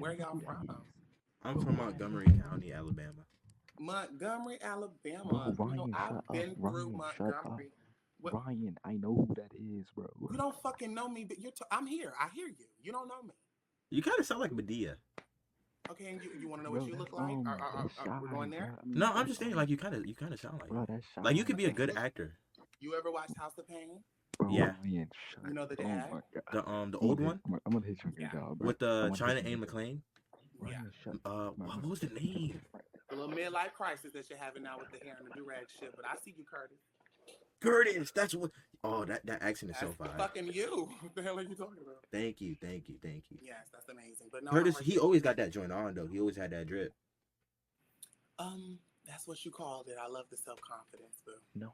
Where y'all from? I'm from Montgomery County, Alabama. Montgomery, Bro, Alabama. You know, Ryan, I've shut up. been through Ryan, shut up. Montgomery. What? Ryan, I know who that is, bro. You don't fucking know me, but I'm here. I hear you. You don't know me. You kind of sound like Medea. Okay, and you want to know what Bro, you that's look like? that's We're going shy, bro. there? I mean, No, I'm that's just saying, like you kind of sound bro, like. that's Like you shy. could be a Okay, good actor. you ever watched House of Pain? Bro, Yeah, Ryan, You shut. know the Oh dad? my god. the I'm old gonna hit. one I'm gonna hit you on your Yeah, job, bro. with I'm gonna hit China you on and your job. McClain. yeah. Ryan, shut. What was the name? The little midlife crisis that you're having now with the hair and the do-rag shit, but I see you, Curtis. Curtis. That's what. Oh, that accent is so That's fire. fucking you. What the hell are you talking about? Thank you, thank you, thank you. Yes, that's amazing. But no, I'm Curtis, right he there. always got that joint on though. He always had that drip. That's what you called it. I love the self-confidence, boo. No,